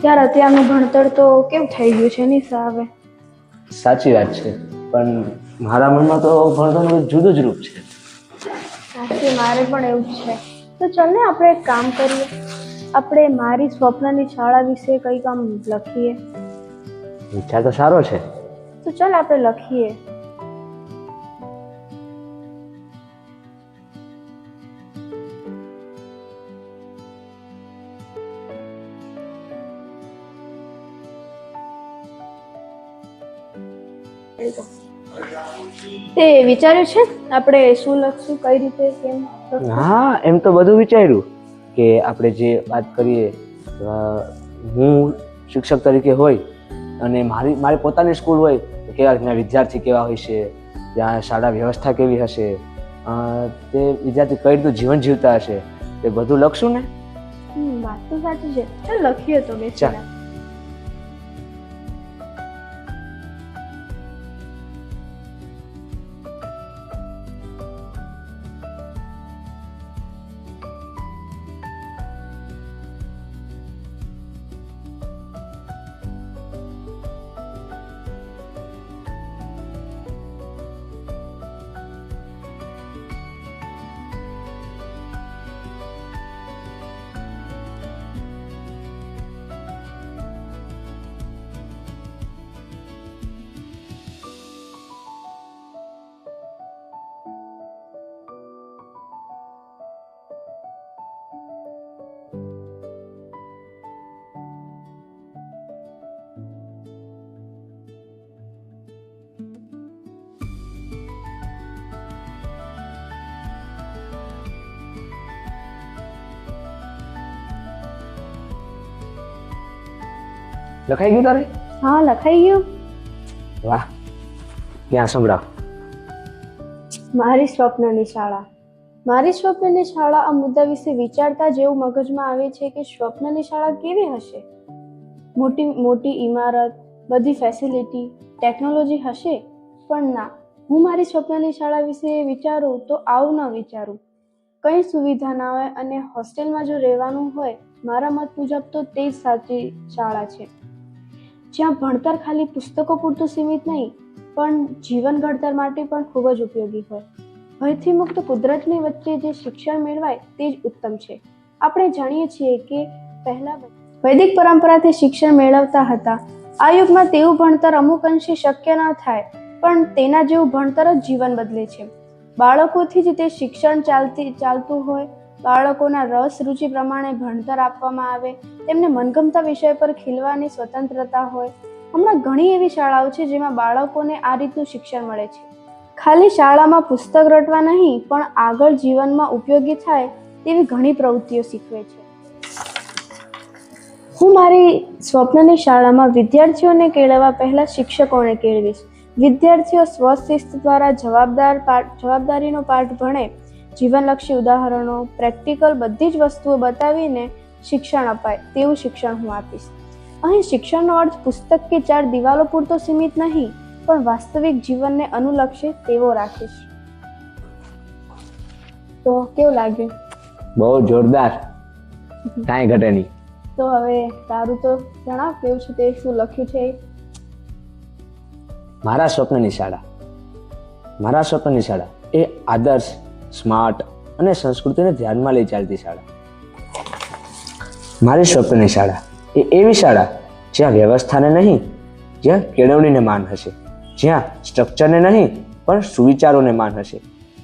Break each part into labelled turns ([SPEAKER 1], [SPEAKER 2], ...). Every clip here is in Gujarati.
[SPEAKER 1] યાર અત્યારનું ભણતર તો કેવું થઈ ગયું છે ની સાવે.
[SPEAKER 2] સાચી વાત છે, પણ મારા મનમાં તો ભણતરનું જુદું જ રૂપ છે.
[SPEAKER 1] સાચી મારે પણ એવું જ છે. તો ચાલ ને આપણે એક કામ કરીએ, આપણે મારી સ્વપ્નની શાળા વિશે કંઈક આમ લખીએ.
[SPEAKER 2] વિચાર તો સારો છે.
[SPEAKER 1] તો ચાલ આપણે લખીએ. તે વિચાર્યું છે આપણે શું લખશું, કઈ રીતે, કેમ લખશું?
[SPEAKER 2] હા, એમ તો બધું વિચાર્યું કે આપણે જે વાત કરીએ, હું શિક્ષક તરીકે હોય અને મારી પોતાની સ્કૂલ હોય તો કેવા રીતના વિદ્યાર્થી કેવા હોય છે, ત્યાં શાળા વ્યવસ્થા કેવી હશે, તે વિદ્યાર્થી કઈ રીતનું જીવન જીવતા હશે, તે બધું લખશું ને.
[SPEAKER 1] વાત તો સાચી છે. ચાલ લખીએ તો બેસીને.
[SPEAKER 2] લખાઈ ગયું તારે?
[SPEAKER 1] હા, લખાઈ ગયું.
[SPEAKER 2] વાહ, ક્યાં સંભળાવ.
[SPEAKER 1] મારી સ્વપ્નની શાળા. મારી સ્વપ્નની શાળા આ મુદ્દા વિશે વિચારતા જેવું મગજમાં આવે છે કે સ્વપ્નની શાળા કેવી હશે. મોટી મોટી ઇમારત, બધી ફેસિલિટી, ટેકનોલોજી હશે, પણ ના, હું મારી સ્વપ્નની શાળા વિશે વિચારું તો આવું ન વિચારું. કંઈ સુવિધા ના હોય અને હોસ્ટેલમાં જો રહેવાનું હોય, મારા મત મુજબ તો તે જ સાચી શાળા છે, જ્યાં ભણતર ખાલી પુસ્તકો પૂરતું સીમિત નહીં પણ જીવન ઘડતર માટે પણ ખૂબ જ ઉપયોગી હોય. ભયથી મુક્ત કુદરતની વચ્ચે જે શિક્ષણ મેળવાય તે જ ઉત્તમ છે. આપણે જાણીએ છીએ કે પહેલા વૈદિક પરંપરાથી શિક્ષણ મેળવતા હતા. આ યુગમાં તેવું ભણતર અમુક અંશે શક્ય ન થાય, પણ તેના જેવું ભણતર જ જીવન બદલે છે. બાળકોથી જ તે શિક્ષણ ચાલતું હોય, બાળકોના રસ રુચિ પ્રમાણે ભણતર આપવામાં આવે, તેમને મનગમતા વિષય પર ખીલવાની સ્વતંત્રતા હોય. હમણાં ઘણી એવી શાળાઓ છે જેમાં બાળકોને આ રીતનું શિક્ષણ મળે છે. ખાલી શાળામાં પુસ્તક રટવા નહીં, પણ આગળ જીવનમાં ઉપયોગી થાય તેવી ઘણી પ્રવૃત્તિઓ શીખવે છે. હું મારી સ્વપ્નની શાળામાં વિદ્યાર્થીઓને કેળવવા પહેલા શિક્ષકોને કેળવીશ. વિદ્યાર્થીઓ સ્વશિસ્ત દ્વારા જવાબદારીનો પાઠ ભણે, જીવનલક્ષી ઉદાહરણો, પ્રેક્ટિકલ બધી જ વસ્તુઓ બતાવીને શિક્ષણ અપાય તેવું શિક્ષણ હું આપીશ. અહીં શિક્ષણનો અર્થ પુસ્તક કે 4 દિવાલો પૂરતો સીમિત નહીં, પણ વાસ્તવિક જીવનને અનુલક્ષે તેવો રાખીશ. તો કેવું લાગ્યું?
[SPEAKER 2] બહુ જોરદાર, કાંઈ ઘટે નહીં.
[SPEAKER 1] તો હવે તારું તો જણાવ કેવું છે, તે શું લખ્યું છે.
[SPEAKER 2] મારા સ્વપ્નની શાળા. મારા સ્વપ્નની શાળા એ આદર્શ, સ્માર્ટ અને સંસ્કૃતિને ધ્યાનમાં લઈ ચાલતી શાળા. મારી સ્વપ્નની શાળા એ એવી શાળા જ્યાં વ્યવસ્થાને નહીં, જ્યાં કેળવણીને માન હશે, જ્યાં સ્ટ્રક્ચરને નહીં પણ સુવિચારોને માન હશે,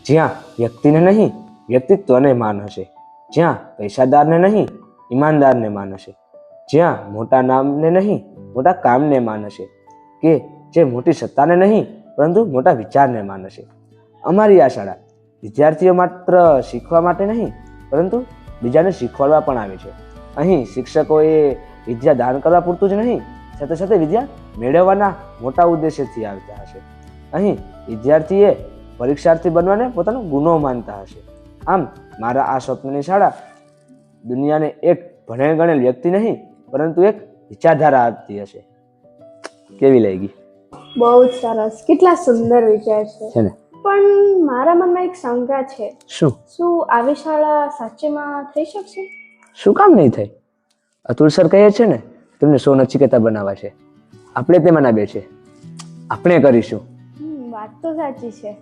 [SPEAKER 2] જ્યાં વ્યક્તિને નહીં વ્યક્તિત્વને માન હશે, જ્યાં પૈસાદારને નહીં ઈમાનદારને માન હશે, જ્યાં મોટા નામને નહીં મોટા કામને માન હશે, કે જે મોટી સત્તાને નહીં પરંતુ મોટા વિચારને માન હશે. અમારી આ શાળા વિદ્યાર્થીઓ માત્ર શીખવા માટે નહીં પરંતુ બીજાને શીખવાડવા પણ આવે છે. અહીં શિક્ષકોએ વિદ્યા દાન કરવા પૂરતું જ નહીં, સાથે સાથે વિદ્યા મેળવવાના મોટા ઉદ્દેશ્યથી આવતા હશે. અહીં વિદ્યાર્થીએ પરીક્ષાર્થી બનવાને પોતાનો ગુનો માનતા હશે. આમ મારા આ સ્વપ્નની શાળા દુનિયાને એક ભણેલ ગણેલ વ્યક્તિ નહીં પરંતુ એક વિચારધારા આપતી હશે. કેવી લાગી?
[SPEAKER 1] બહુ જ સરસ, કેટલા સુંદર વિચાર છે
[SPEAKER 2] ને?
[SPEAKER 1] પણ મારા મનમાં એક શંકા છે.
[SPEAKER 2] શું
[SPEAKER 1] આવી શાળા સાચેમાં થઈ શકશે?
[SPEAKER 2] શું કામ નહીં થાય? અતુલ સર કહે છે ને તેમને સો નચિકેતા બનાવવા છે. આપણે તેમાંના બે છે, આપણે કરીશું.
[SPEAKER 1] વાત તો સાચી છે.